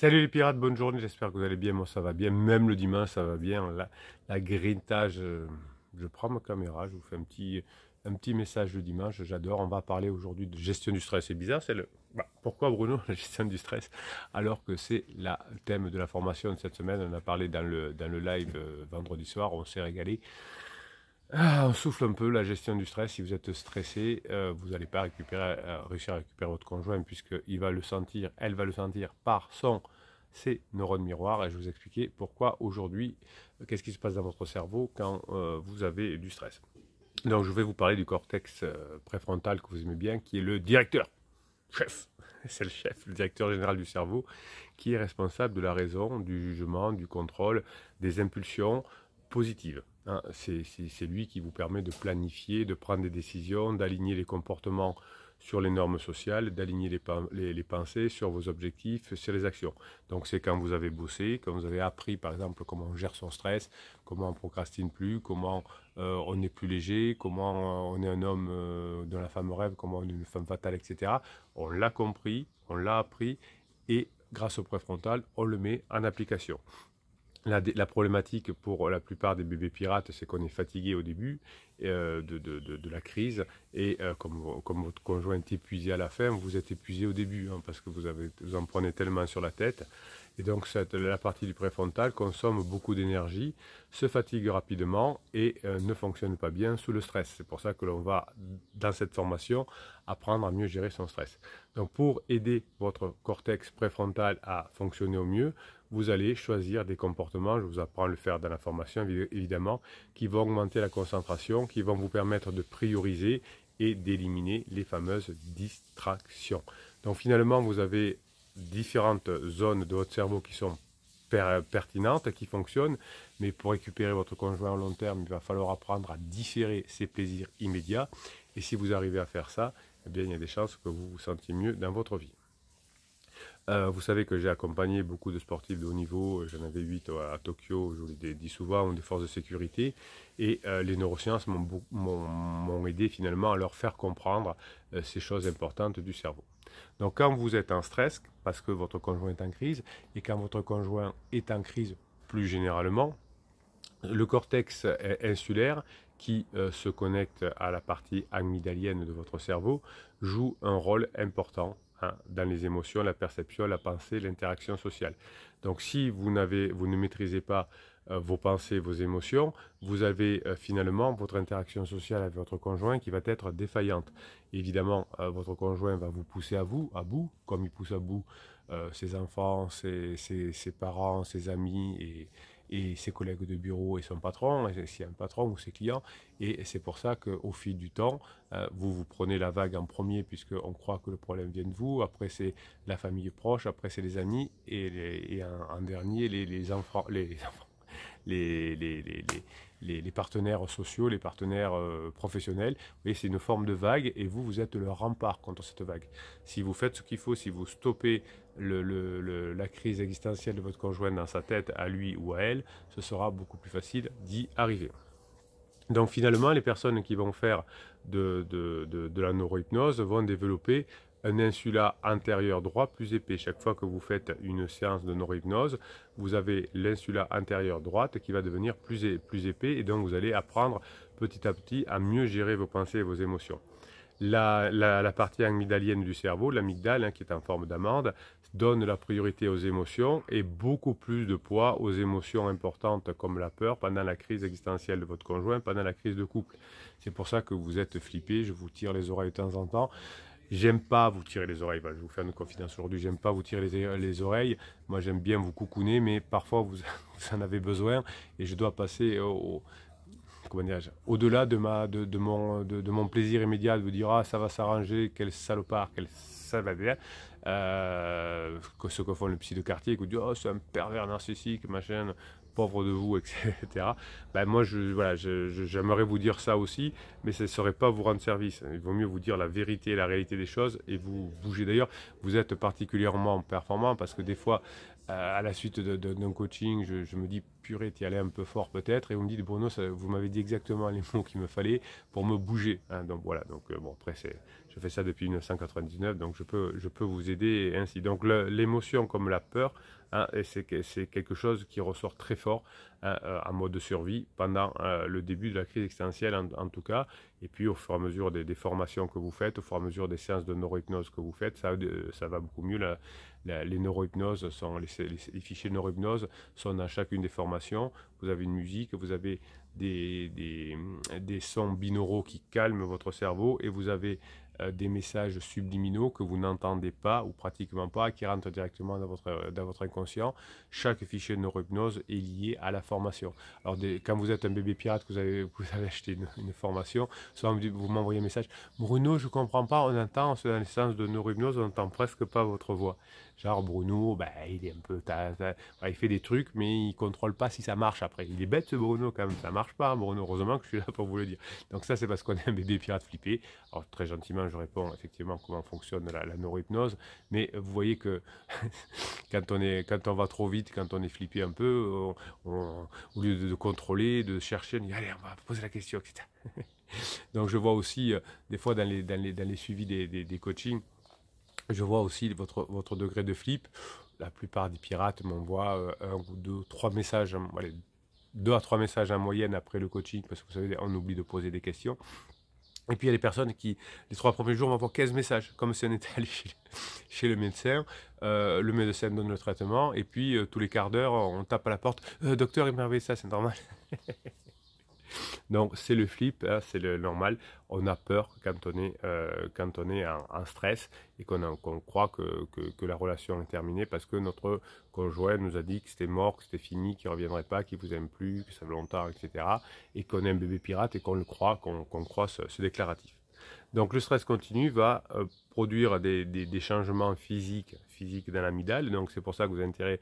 Salut les pirates, bonne journée, j'espère que vous allez bien, moi ça va bien, même le dimanche ça va bien, la grintage, je prends ma caméra, je vous fais un petit message le dimanche, j'adore, on va parler aujourd'hui de gestion du stress, c'est bizarre, pourquoi Bruno, la gestion du stress, alors que c'est le thème de la formation de cette semaine, on a parlé dans le live vendredi soir, on s'est régalé. On souffle un peu la gestion du stress. Si vous êtes stressé, vous n'allez pas réussir à récupérer votre conjoint puisqu'il va le sentir, elle va le sentir par ses neurones miroirs. Et je vais vous expliquer pourquoi aujourd'hui, qu'est-ce qui se passe dans votre cerveau quand vous avez du stress. Donc je vais vous parler du cortex préfrontal que vous aimez bien, qui est le directeur, chef. C'est le chef, le directeur général du cerveau, qui est responsable de la raison, du jugement, du contrôle, des impulsions positives. Hein, c'est lui qui vous permet de planifier, de prendre des décisions, d'aligner les comportements sur les normes sociales, d'aligner les pensées sur vos objectifs, sur les actions. Donc c'est quand vous avez bossé, quand vous avez appris par exemple comment on gère son stress, comment on procrastine plus, comment on est plus léger, comment on est un homme dont la femme rêve, comment on est une femme fatale, etc. On l'a compris, on l'a appris et grâce au préfrontal, on le met en application. La problématique pour la plupart des bébés pirates, c'est qu'on est fatigué au début de la crise et comme votre conjoint est épuisé à la fin, vous êtes épuisé au début hein, parce que vous en prenez tellement sur la tête. Et donc la partie du préfrontal consomme beaucoup d'énergie, se fatigue rapidement et ne fonctionne pas bien sous le stress. C'est pour ça que l'on va, dans cette formation, apprendre à mieux gérer son stress. Donc pour aider votre cortex préfrontal à fonctionner au mieux, vous allez choisir des comportements, je vous apprends à le faire dans la formation évidemment, qui vont augmenter la concentration, qui vont vous permettre de prioriser et d'éliminer les fameuses distractions. Donc finalement, vous avez différentes zones de votre cerveau qui sont pertinentes, qui fonctionnent, mais pour récupérer votre conjoint à long terme, il va falloir apprendre à différer ses plaisirs immédiats. Et si vous arrivez à faire ça, eh bien, il y a des chances que vous vous sentiez mieux dans votre vie. Vous savez que j'ai accompagné beaucoup de sportifs de haut niveau, j'en avais 8 à Tokyo, je vous l'ai dit souvent, des forces de sécurité, et les neurosciences m'ont aidé finalement à leur faire comprendre ces choses importantes du cerveau. Donc quand vous êtes en stress, parce que votre conjoint est en crise, et quand votre conjoint est en crise plus généralement, le cortex insulaire qui se connecte à la partie amygdalienne de votre cerveau joue un rôle important dans les émotions, la perception, la pensée, l'interaction sociale. Donc si vous ne maîtrisez pas vos pensées, vos émotions, vous avez finalement votre interaction sociale avec votre conjoint qui va être défaillante. Évidemment, votre conjoint va vous pousser à bout, comme il pousse à bout ses enfants, ses parents, ses amis et ses collègues de bureau et son patron, s'il y a un patron ou ses clients. Et c'est pour ça qu'au fil du temps, vous prenez la vague en premier puisqu'on croit que le problème vient de vous. Après, c'est la famille proche. Après, c'est les amis. Et en dernier, les enfants. Les partenaires sociaux, les partenaires professionnels. Vous voyez, c'est une forme de vague et vous êtes le rempart contre cette vague. Si vous faites ce qu'il faut, si vous stoppez la crise existentielle de votre conjoint dans sa tête, à lui ou à elle, ce sera beaucoup plus facile d'y arriver. Donc finalement, les personnes qui vont faire de la neurohypnose vont développer un insula antérieur droit plus épais. Chaque fois que vous faites une séance de neurohypnose, vous avez l'insula antérieure droite qui va devenir plus épais et donc vous allez apprendre petit à petit à mieux gérer vos pensées et vos émotions. La partie amygdalienne du cerveau, l'amygdale qui est en forme d'amande, donne la priorité aux émotions et beaucoup plus de poids aux émotions importantes comme la peur pendant la crise existentielle de votre conjoint, pendant la crise de couple. C'est pour ça que vous êtes flippé, je vous tire les oreilles de temps en temps. J'aime pas vous tirer les oreilles, voilà, je vais vous faire une confidence aujourd'hui, j'aime pas vous tirer les oreilles, moi j'aime bien vous coucouner, mais parfois vous en avez besoin et je dois passer au-delà de mon plaisir immédiat de vous dire ah ça va s'arranger, quel salopard, quel ça va bien, ce que font les psy de quartier, qui vous disent oh c'est un pervers narcissique, machin, pauvre de vous, etc. Ben moi j'aimerais vous dire ça aussi, mais ça ne saurait pas vous rendre service. Il vaut mieux vous dire la vérité, la réalité des choses et vous bougez. D'ailleurs, vous êtes particulièrement performant parce que des fois, à la suite d'un coaching, je me dis purée, t'y allais un peu fort peut-être, et vous me dites, Bruno, vous m'avez dit exactement les mots qu'il me fallait pour me bouger. Hein. Donc voilà, donc bon, après, je fais ça depuis 1999, donc je peux vous aider ainsi. Donc l'émotion comme la peur, hein, c'est quelque chose qui ressort très fort, hein, en mode de survie pendant le début de la crise existentielle en tout cas, et puis au fur et à mesure des formations que vous faites, au fur et à mesure des séances de neurohypnose que vous faites, ça va beaucoup mieux. Les neurohypnoses les fichiers de neurohypnose sont dans chacune des formations. Vous avez une musique, vous avez des sons binauraux qui calment votre cerveau, et vous avez des messages subliminaux que vous n'entendez pas ou pratiquement pas, qui rentrent directement dans votre inconscient. Chaque fichier de neurohypnose est lié à la formation. Alors quand vous êtes un bébé pirate, que vous avez acheté une formation, souvent vous m'envoyez un message, Bruno, je ne comprends pas, on entend dans les séances de neurohypnose, on n'entend presque pas votre voix. Genre Bruno, ben, il est un peu, il fait des trucs, mais il contrôle pas si ça marche après. Il est bête ce Bruno quand même, ça marche pas, hein, Bruno. Heureusement que je suis là pour vous le dire. Donc ça, c'est parce qu'on est un bébé pirate flippé. Alors très gentiment, je réponds effectivement comment fonctionne la neurohypnose, mais vous voyez que quand on va trop vite, quand on est flippé un peu, au lieu de contrôler, de chercher, on dit allez, on va poser la question, etc. Donc je vois aussi des fois dans les suivis des coachings, je vois aussi votre degré de flip. La plupart des pirates m'envoient un ou deux, trois messages, allez, 2 à 3 messages en moyenne après le coaching, parce que vous savez, on oublie de poser des questions. Et puis il y a des personnes qui, les 3 premiers jours, m'envoient 15 messages, comme si on était allé chez le médecin. Le médecin donne le traitement, et puis tous les quarts d'heure, on tape à la porte. Docteur, il m'a envoyé ça, c'est normal. Donc c'est le flip, hein, c'est le normal. On a peur quand on est en stress, et qu'on croit que la relation est terminée parce que notre conjoint nous a dit que c'était mort, que c'était fini, qu'il ne reviendrait pas, qu'il ne vous aime plus, que ça fait longtemps, etc. Et qu'on est un bébé pirate et qu'on le croit, qu'on croit ce déclaratif. Donc le stress continu va produire des changements physiques dans l'amygdale. Donc c'est pour ça que vous avez intérêt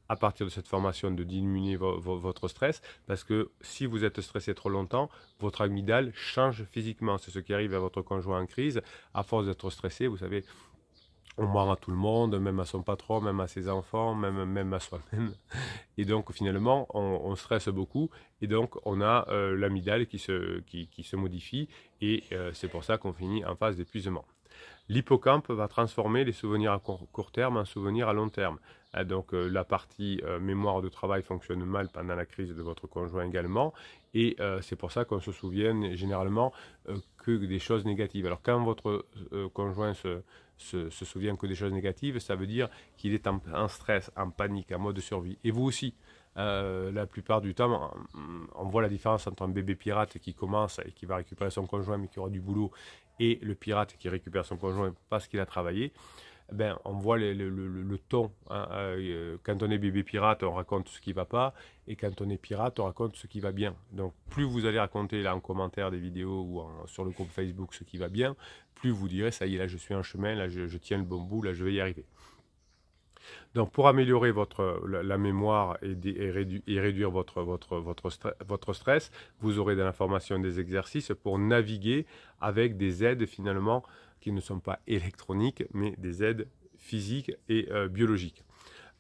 à partir de cette formation de diminuer votre stress, parce que si vous êtes stressé trop longtemps, votre amygdale change physiquement. C'est ce qui arrive à votre conjoint en crise. À force d'être stressé, vous savez, on ment à tout le monde, même à son patron, même à ses enfants, même à soi-même. Et donc finalement, on stresse beaucoup, et donc on a l'amygdale qui se modifie, et c'est pour ça qu'on finit en phase d'épuisement. L'hippocampe va transformer les souvenirs à court terme en souvenirs à long terme. Donc la partie mémoire de travail fonctionne mal pendant la crise de votre conjoint également, et c'est pour ça qu'on se souvient généralement que des choses négatives. Alors quand votre conjoint se souvient que des choses négatives, ça veut dire qu'il est en stress, en panique, en mode de survie. Et vous aussi. La plupart du temps, on voit la différence entre un bébé pirate qui commence et qui va récupérer son conjoint mais qui aura du boulot, et le pirate qui récupère son conjoint parce qu'il a travaillé. Ben, on voit le ton. Hein. Quand on est bébé pirate, on raconte ce qui ne va pas, et quand on est pirate, on raconte ce qui va bien. Donc plus vous allez raconter là en commentaire des vidéos ou sur le groupe Facebook ce qui va bien, plus vous direz ça y est, là je suis en chemin, là je tiens le bon bout, là je vais y arriver. Donc pour améliorer la mémoire et réduire votre stress, vous aurez dans la formation des exercices pour naviguer avec des aides finalement qui ne sont pas électroniques, mais des aides physiques et biologiques.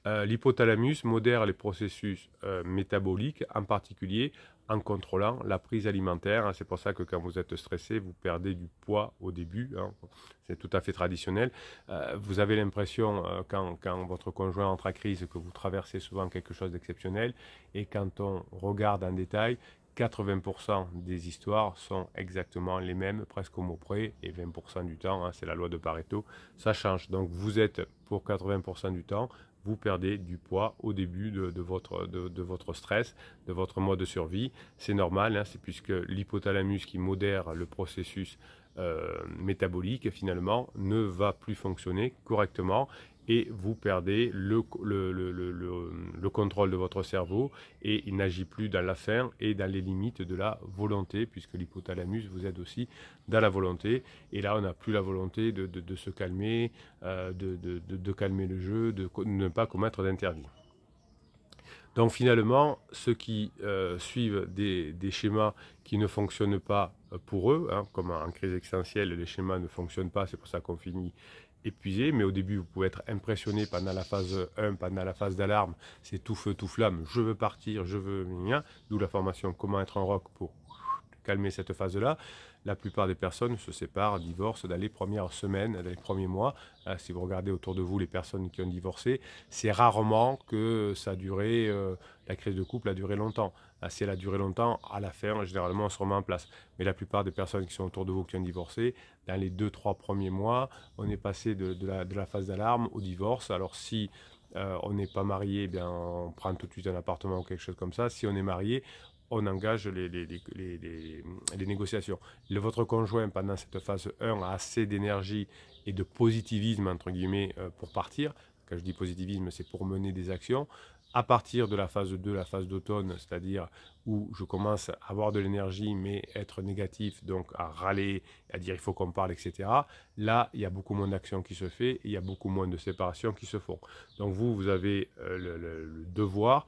L'hypothalamus modère les processus métaboliques, en particulier en contrôlant la prise alimentaire. C'est pour ça que quand vous êtes stressé, vous perdez du poids au début. Hein. C'est tout à fait traditionnel. Vous avez l'impression, quand votre conjoint entre à crise, que vous traversez souvent quelque chose d'exceptionnel. Et quand on regarde en détail, 80% des histoires sont exactement les mêmes, presque au mot près, et 20% du temps, hein, c'est la loi de Pareto, ça change. Donc vous êtes, pour 80% du temps, vous perdez du poids au début de votre stress, de votre mode de survie. C'est normal, hein, c'est puisque l'hypothalamus qui modère le processus métabolique, finalement, ne va plus fonctionner correctement, et vous perdez le contrôle de votre cerveau, et il n'agit plus dans la faim et dans les limites de la volonté, puisque l'hypothalamus vous aide aussi dans la volonté. Et là, on n'a plus la volonté de se calmer, de calmer le jeu, de ne pas commettre d'interdit. Donc finalement, ceux qui suivent des schémas qui ne fonctionnent pas pour eux, hein, comme en crise existentielle, les schémas ne fonctionnent pas, c'est pour ça qu'on finit épuisé, mais au début vous pouvez être impressionné pendant la phase 1, pendant la phase d'alarme, c'est tout feu, tout flamme, je veux partir, je veux venir, d'où la formation comment être un rock pour calmer cette phase-là. La plupart des personnes se séparent, divorcent dans les premières semaines, dans les premiers mois. Si vous regardez autour de vous les personnes qui ont divorcé, c'est rarement que ça a duré, la crise de couple a duré longtemps. Si elle a duré longtemps, à la fin, généralement, on se remet en place. Mais la plupart des personnes qui sont autour de vous qui ont divorcé, dans les 2-3 premiers mois, on est passé de la phase d'alarme au divorce. Alors si on n'est pas marié, eh bien, on prend tout de suite un appartement ou quelque chose comme ça. Si on est marié, on engage les négociations. Votre conjoint, pendant cette phase 1, a assez d'énergie et de positivisme, entre guillemets, pour partir. Quand je dis positivisme, c'est pour mener des actions. À partir de la phase 2, la phase d'automne, c'est-à-dire où je commence à avoir de l'énergie, mais être négatif, donc à râler, à dire il faut qu'on parle, etc. Là, il y a beaucoup moins d'actions qui se fait et il y a beaucoup moins de séparations qui se font. Donc vous avez le devoir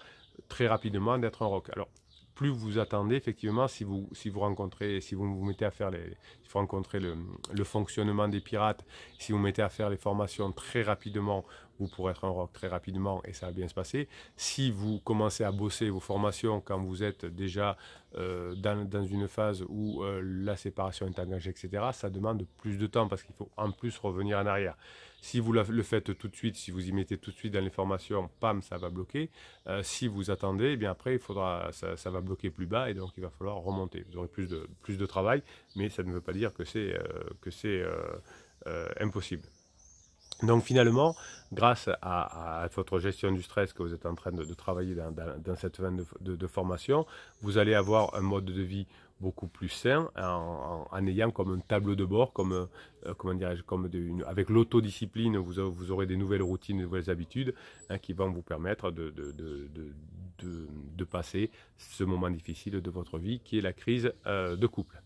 très rapidement d'être un rock. Alors, plus vous attendez, effectivement, si vous rencontrez, si vous vous mettez à faire si vous rencontrez le fonctionnement des pirates, si vous mettez à faire les formations très rapidement, vous pourrez être un rock très rapidement et ça va bien se passer. Si vous commencez à bosser vos formations quand vous êtes déjà dans une phase où la séparation est engagée, etc., ça demande plus de temps parce qu'il faut en plus revenir en arrière. Si vous le faites tout de suite, si vous y mettez tout de suite dans les formations, pam, ça va bloquer. Si vous attendez, eh bien après, ça va bloquer plus bas et donc il va falloir remonter. Vous aurez plus de travail, mais ça ne veut pas dire que c'est impossible. Donc finalement, grâce à votre gestion du stress que vous êtes en train de travailler dans cette fin de formation, vous allez avoir un mode de vie beaucoup plus sain en ayant comme un tableau de bord, comment dirais-je, avec l'autodiscipline, vous aurez des nouvelles routines, de nouvelles habitudes qui vont vous permettre de passer ce moment difficile de votre vie qui est la crise de couple.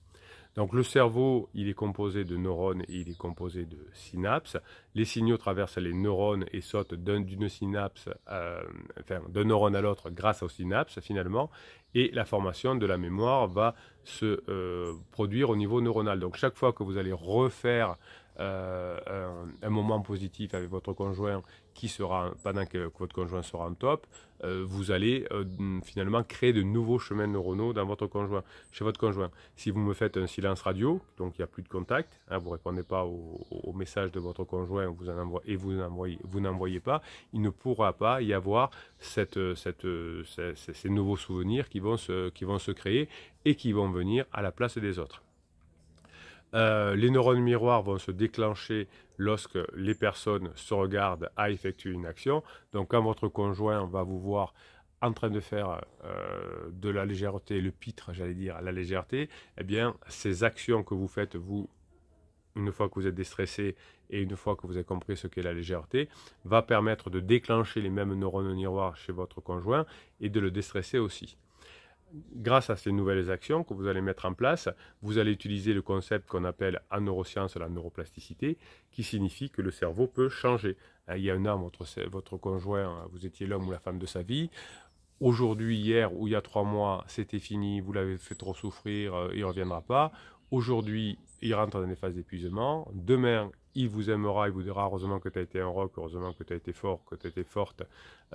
Donc le cerveau, il est composé de neurones et il est composé de synapses. Les signaux traversent les neurones et sautent d'une synapse, d'un neurone à l'autre grâce aux synapses finalement. Et la formation de la mémoire va se produire au niveau neuronal. Donc chaque fois que vous allez refaire un moment positif avec votre conjoint pendant que votre conjoint sera en top, vous allez finalement créer de nouveaux chemins neuronaux chez votre conjoint. Si vous me faites un silence radio, donc il n'y a plus de contact, vous ne répondez pas au message de votre conjoint vous n'envoyez pas, il ne pourra pas y avoir ces nouveaux souvenirs qui vont se créer et qui vont venir à la place des autres. Les neurones miroirs vont se déclencher lorsque les personnes se regardent à effectuer une action. Donc quand votre conjoint va vous voir en train de faire de la légèreté, le pitre, j'allais dire, la légèreté, eh bien ces actions que vous faites, vous, une fois que vous êtes déstressé et une fois que vous avez compris ce qu'est la légèreté, va permettre de déclencher les mêmes neurones miroirs chez votre conjoint et de le déstresser aussi. Grâce à ces nouvelles actions que vous allez mettre en place, vous allez utiliser le concept qu'on appelle en neurosciences la neuroplasticité, qui signifie que le cerveau peut changer. Il y a un an, votre conjoint, vous étiez l'homme ou la femme de sa vie. Aujourd'hui, hier ou il y a 3 mois, c'était fini, vous l'avez fait trop souffrir, il ne reviendra pas. Aujourd'hui, il rentre dans des phases d'épuisement. Demain, il vous aimera, il vous dira heureusement que tu as été un rock, heureusement que tu as été fort, que tu as été forte,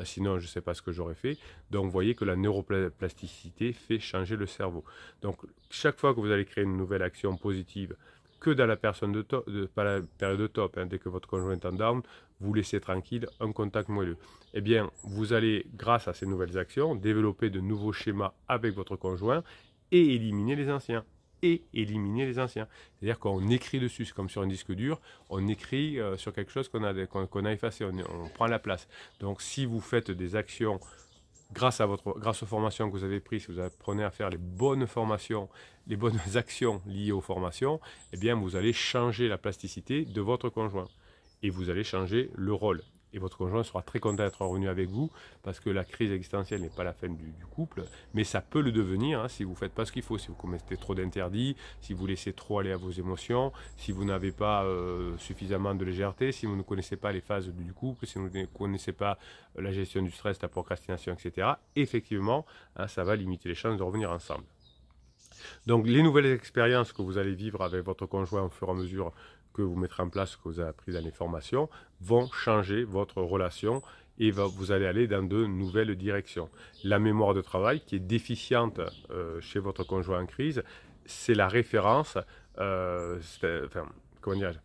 sinon je ne sais pas ce que j'aurais fait. Donc vous voyez que la neuroplasticité fait changer le cerveau. Donc chaque fois que vous allez créer une nouvelle action positive, que dans la période de top, dès que votre conjoint est en down, vous laissez tranquille un contact moelleux. Eh bien, vous allez, grâce à ces nouvelles actions, développer de nouveaux schémas avec votre conjoint et éliminer les anciens. C'est-à-dire qu'on écrit dessus, c'est comme sur un disque dur, on écrit sur quelque chose qu'on a effacé, on prend la place. Donc si vous faites des actions grâce aux formations que vous avez prises, si vous apprenez à faire les bonnes formations, les bonnes actions liées aux formations, eh bien vous allez changer la plasticité de votre conjoint et vous allez changer le rôle. Et votre conjoint sera très content d'être revenu avec vous parce que la crise existentielle n'est pas la fin du couple, mais ça peut le devenir si vous ne faites pas ce qu'il faut, si vous commettez trop d'interdits, si vous laissez trop aller à vos émotions, si vous n'avez pas suffisamment de légèreté, si vous ne connaissez pas les phases du couple, si vous ne connaissez pas la gestion du stress, la procrastination, etc. Effectivement, ça va limiter les chances de revenir ensemble. Donc les nouvelles expériences que vous allez vivre avec votre conjoint au fur et à mesure que vous mettrez en place, que vous avez appris dans les formations, vont changer votre relation et vous allez aller dans de nouvelles directions. La mémoire de travail qui est déficiente chez votre conjoint en crise, c'est la référence, comment dirais-je,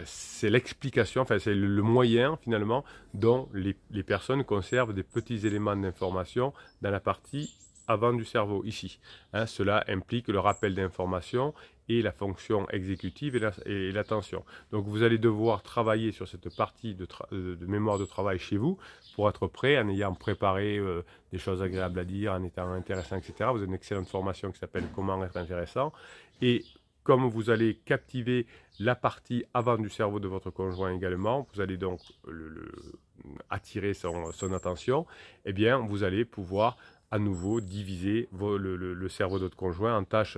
c'est l'explication, enfin c'est le moyen finalement dont les personnes conservent des petits éléments d'information dans la partie avant du cerveau, ici. Cela implique le rappel d'informations et la fonction exécutive et l'attention. Donc vous allez devoir travailler sur cette partie de mémoire de travail chez vous pour être prêt, en ayant préparé des choses agréables à dire, en étant intéressant, etc. Vous avez une excellente formation qui s'appelle Comment être intéressant. Et comme vous allez captiver la partie avant du cerveau de votre conjoint également, vous allez donc attirer son attention, eh bien vous allez pouvoir à nouveau diviser le cerveau de votre conjoint en tâches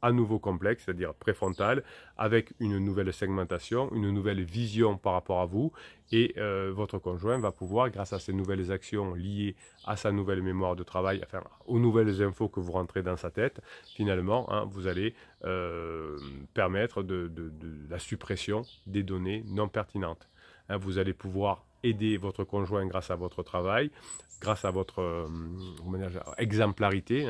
à nouveau complexes, c'est-à-dire préfrontales, avec une nouvelle segmentation, une nouvelle vision par rapport à vous, et votre conjoint va pouvoir, grâce à ces nouvelles actions liées à sa nouvelle mémoire de travail, enfin aux nouvelles infos que vous rentrez dans sa tête, finalement, vous allez permettre de la suppression des données non pertinentes. Vous allez pouvoir aider votre conjoint grâce à votre travail, grâce à votre exemplarité,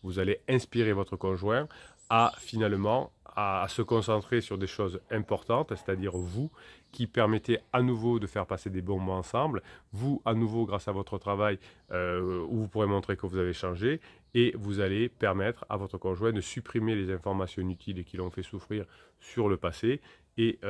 vous allez inspirer votre conjoint à finalement à se concentrer sur des choses importantes, c'est-à-dire vous, qui permettez à nouveau de faire passer des bons moments ensemble, vous à nouveau grâce à votre travail où vous pourrez montrer que vous avez changé, et vous allez permettre à votre conjoint de supprimer les informations inutiles et qui l'ont fait souffrir sur le passé et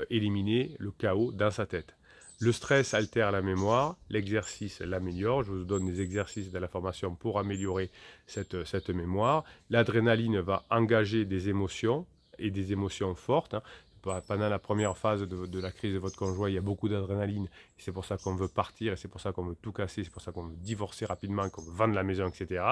éliminer le chaos dans sa tête. Le stress altère la mémoire, l'exercice l'améliore. Je vous donne des exercices de la formation pour améliorer cette mémoire. L'adrénaline va engager des émotions et des émotions fortes. Pendant la première phase de la crise de votre conjoint, il y a beaucoup d'adrénaline. C'est pour ça qu'on veut partir, et c'est pour ça qu'on veut tout casser, c'est pour ça qu'on veut divorcer rapidement, qu'on veut vendre la maison, etc.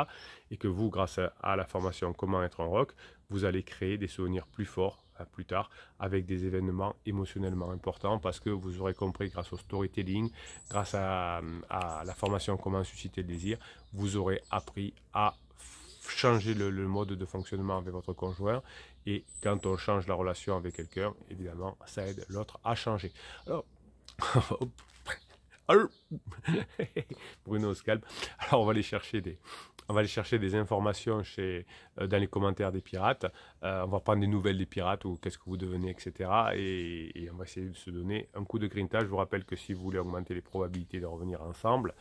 Et que vous, grâce à la formation Comment être un rock, vous allez créer des souvenirs plus forts plus tard avec des événements émotionnellement importants, parce que vous aurez compris grâce au storytelling, grâce à la formation Comment susciter le désir, vous aurez appris à changer le mode de fonctionnement avec votre conjoint. Et quand on change la relation avec quelqu'un, évidemment, ça aide l'autre à changer. Alors, Bruno se calme. Alors, on va aller chercher des informations dans les commentaires des pirates. On va prendre des nouvelles des pirates, ou qu'est-ce que vous devenez, etc. Et on va essayer de se donner un coup de grinta. Je vous rappelle que si vous voulez augmenter les probabilités de revenir ensemble,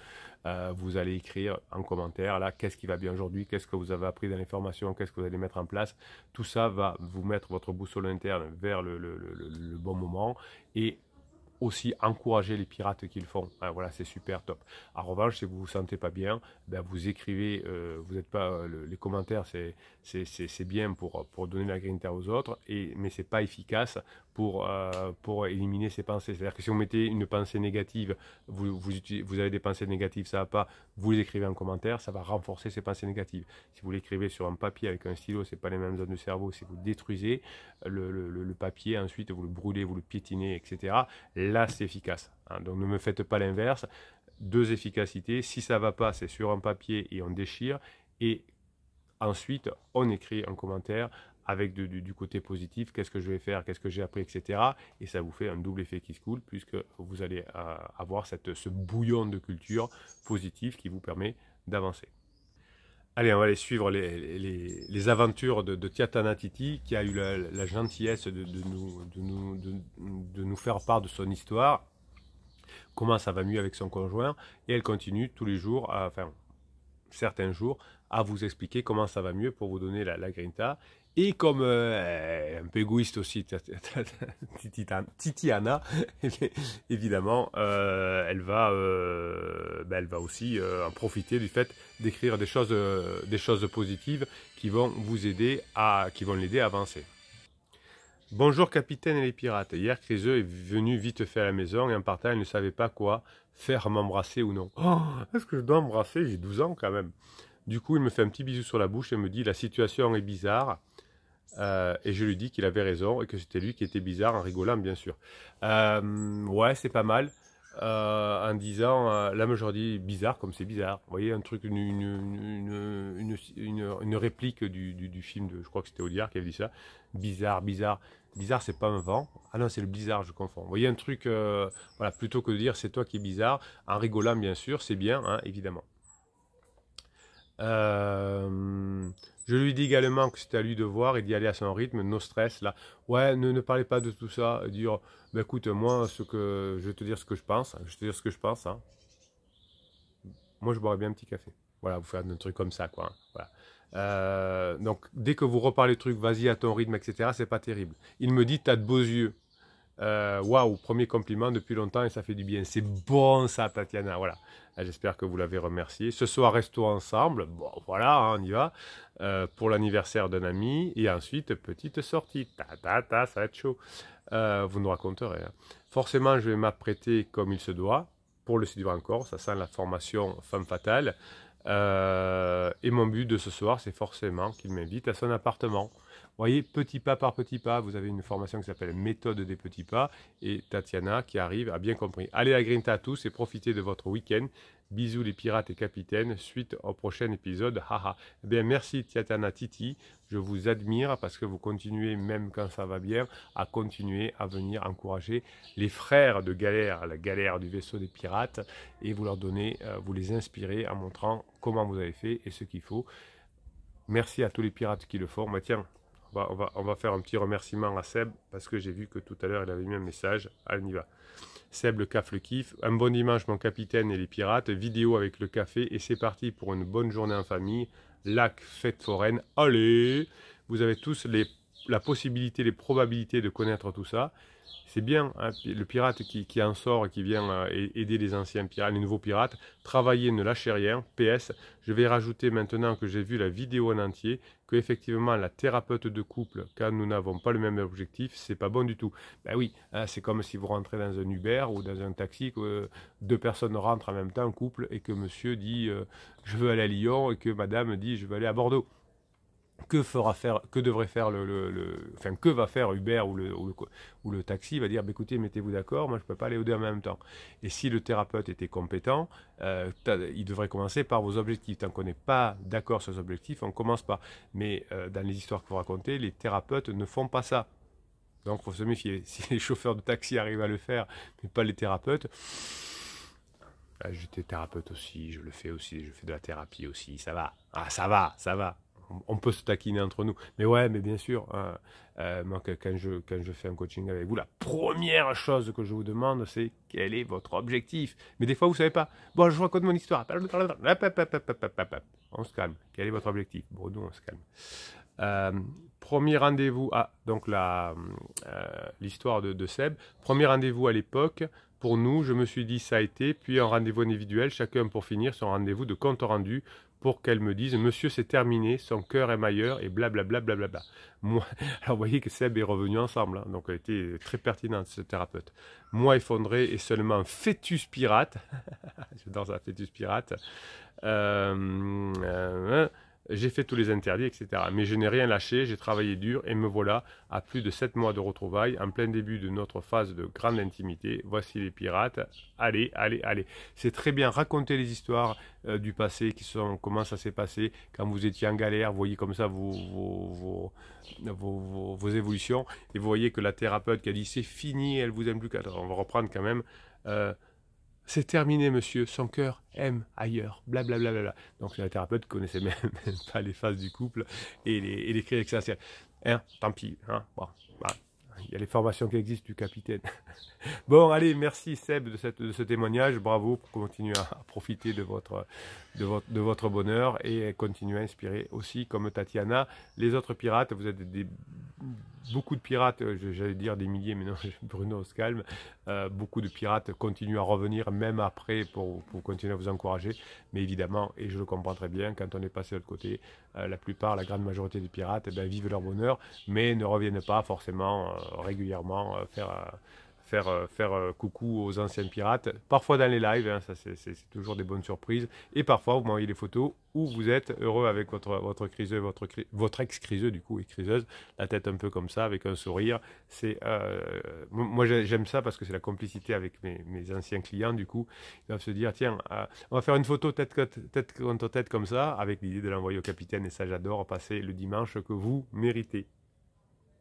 vous allez écrire en commentaire, là, qu'est-ce qui va bien aujourd'hui, qu'est-ce que vous avez appris dans les formations, qu'est-ce que vous allez mettre en place. Tout ça va vous mettre votre boussole interne vers le bon moment, et aussi encourager les pirates qu'ils font. Voilà, c'est super top. En revanche, si vous ne vous sentez pas bien, vous écrivez, vous n'êtes pas, les commentaires, c'est bien pour donner la grinta aux autres, mais c'est pas efficace pour éliminer ces pensées. C'est-à-dire que si vous mettez une pensée négative, vous avez des pensées négatives, ça va pas, vous les écrivez en commentaire, ça va renforcer ces pensées négatives. Si vous l'écrivez sur un papier avec un stylo, c'est pas les mêmes zones du cerveau. Si vous détruisez le papier, ensuite vous le brûlez, vous le piétinez, etc. Là, c'est efficace. Donc ne me faites pas l'inverse. Deux efficacités. Si ça ne va pas, c'est sur un papier et on déchire. Et ensuite, on écrit un commentaire avec du côté positif. Qu'est-ce que je vais faire, qu'est-ce que j'ai appris, etc. Et ça vous fait un double effet qui se coule, puisque vous allez avoir ce bouillon de culture positive qui vous permet d'avancer. Allez, on va aller suivre les aventures de Tiatana Titi, qui a eu la gentillesse de nous faire part de son histoire, comment ça va mieux avec son conjoint, et elle continue tous les jours, certains jours, à vous expliquer comment ça va mieux pour vous donner la grinta. Et comme un peu égoïste aussi, Titiana, évidemment, elle va aussi en profiter du fait d'écrire des choses positives qui vont l'aider à avancer. Bonjour capitaine et les pirates. Hier, Criseux est venu vite fait à la maison, et en partant, il ne savait pas quoi faire, m'embrasser ou non. Oh, est-ce que je dois embrasser? J'ai 12 ans quand même. Du coup, il me fait un petit bisou sur la bouche et me dit « La situation est bizarre ». Et je lui dis qu'il avait raison et que c'était lui qui était bizarre, en rigolant bien sûr. Ouais, c'est pas mal. En disant, là moi j'aurais dit bizarre comme c'est bizarre. Vous voyez, un truc, une réplique du film, je crois que c'était Audiard qui avait dit ça. Bizarre, bizarre. Bizarre, c'est pas un vent. Ah non, c'est le blizzard, je confonds. Vous voyez un truc, voilà, plutôt que de dire c'est toi qui es bizarre, en rigolant bien sûr, c'est bien, hein, évidemment. Je lui dis également que c'était à lui de voir et d'y aller à son rythme, no stress là. Ouais, ne parlez pas de tout ça, dire, bah, écoute, moi, je vais te dire ce que je pense, je vais te dire ce que je pense, hein. Moi, je boirais bien un petit café. Voilà, vous faites un truc comme ça, quoi, hein. Voilà. Donc, dès que vous reparlez de trucs, vas-y à ton rythme, etc., c'est pas terrible. Il me dit, t'as de beaux yeux. Waouh, premier compliment depuis longtemps et ça fait du bien. C'est bon ça, Tatiana. Voilà. J'espère que vous l'avez remercié. Ce soir, resto ensemble. Bon, voilà, hein, on y va. Pour l'anniversaire d'un ami. Et ensuite, petite sortie. Ça va être chaud. Vous nous raconterez, hein. Forcément, je vais m'apprêter comme il se doit pour le séduire encore. Ça sent la formation femme fatale. Et mon but de ce soir, c'est forcément qu'il m'invite à son appartement. Vous voyez, petit pas par petit pas, vous avez une formation qui s'appelle Méthode des petits pas et Tatiana qui arrive a bien compris. Allez la grinta à tous et profitez de votre week-end. Bisous les pirates et capitaines, suite au prochain épisode. Haha. Eh bien, merci Tatiana Titi, je vous admire parce que vous continuez, même quand ça va bien, à continuer à venir encourager les frères de galère, la galère du vaisseau des pirates, et vous leur donnez, vous les inspirez en montrant comment vous avez fait et ce qu'il faut. Merci à tous les pirates qui le font. Mais tiens, on va faire un petit remerciement à Seb parce que j'ai vu que tout à l'heure il avait mis un message. Allez, on y va. Seb, le CAF, le kiff. Un bon dimanche, mon capitaine et les pirates. Vidéo avec le café. Et c'est parti pour une bonne journée en famille. Lac, fête foraine. Allez! Vous avez tous la possibilité, les probabilités de connaître tout ça. C'est bien, hein, le pirate qui en sort et qui vient aider les anciens pirates, les nouveaux pirates. Travaillez, ne lâchez rien. PS, je vais rajouter maintenant que j'ai vu la vidéo en entier, que effectivement la thérapeute de couple, quand nous n'avons pas le même objectif, c'est pas bon du tout. Ben oui, hein, c'est comme si vous rentrez dans un Uber ou dans un taxi, que deux personnes rentrent en même temps, en couple, et que monsieur dit je veux aller à Lyon et que madame dit je veux aller à Bordeaux. Que devrait faire enfin, que va faire Uber ou le taxi? Il va dire, bah, écoutez, mettez-vous d'accord, moi je ne peux pas aller aux deux en même temps. Et si le thérapeute était compétent, il devrait commencer par vos objectifs. Tant qu'on n'est pas d'accord sur les objectifs, on ne commence pas. Mais dans les histoires que vous racontez, les thérapeutes ne font pas ça. Donc il faut se méfier. Si les chauffeurs de taxi arrivent à le faire, mais pas les thérapeutes, j'étais thérapeute aussi, je le fais aussi, je fais de la thérapie aussi, ça va. Ah, ça va. On peut se taquiner entre nous. Mais ouais, mais bien sûr, moi, quand je fais un coaching avec vous, la première chose que je vous demande, c'est quel est votre objectif. Mais des fois, vous ne savez pas. Bon, je vous raconte mon histoire. On se calme. Quel est votre objectif? Bon, nous, on se calme. Premier rendez-vous, donc l'histoire de Seb. Premier rendez-vous à l'époque. Pour nous, je me suis dit ça a été, puis un rendez-vous individuel, chacun pour finir son rendez-vous de compte rendu, pour qu'elle me dise « Monsieur, c'est terminé, son cœur est ailleurs » et blablabla. Moi, alors vous voyez que Seb est revenu ensemble, hein, donc elle était très pertinente, ce thérapeute. Moi effondré et seulement fœtus pirate, j'adore ça, fœtus pirate, j'ai fait tous les interdits, etc. Mais je n'ai rien lâché, j'ai travaillé dur et me voilà à plus de 7 mois de retrouvailles, en plein début de notre phase de grande intimité. Voici les pirates. Allez. C'est très bien, raconter les histoires du passé, comment ça s'est passé quand vous étiez en galère. Vous voyez comme ça vos évolutions. Et vous voyez que la thérapeute qui a dit c'est fini, elle vous aime plus qu'à... On va reprendre quand même. C'est terminé, monsieur, son cœur aime ailleurs, blablabla. Donc la thérapeute ne connaissait même pas les phases du couple et les cris existentiels. Hein, tant pis, hein, bon, voilà. Il y a les formations qui existent du capitaine. Bon, allez, merci Seb de ce témoignage. Bravo pour continuer à profiter de votre bonheur et continuer à inspirer aussi, comme Tatiana, les autres pirates. Vous êtes beaucoup de pirates, j'allais dire des milliers, mais non, Bruno se calme. Beaucoup de pirates continuent à revenir, même après, pour continuer à vous encourager. Mais évidemment, et je le comprends très bien, quand on est passé de l'autre côté, la grande majorité des pirates, vivent leur bonheur, mais ne reviennent pas forcément régulièrement faire coucou aux anciens pirates, parfois dans les lives, hein, ça c'est toujours des bonnes surprises, et parfois vous m'envoyez des photos où vous êtes heureux avec votre criseux, votre ex-criseux du coup, et criseuse, la tête un peu comme ça, avec un sourire. Moi j'aime ça parce que c'est la complicité avec mes anciens clients, du coup, ils doivent se dire, tiens, on va faire une photo tête contre tête comme ça, avec l'idée de l'envoyer au capitaine, et ça j'adore passer le dimanche que vous méritez.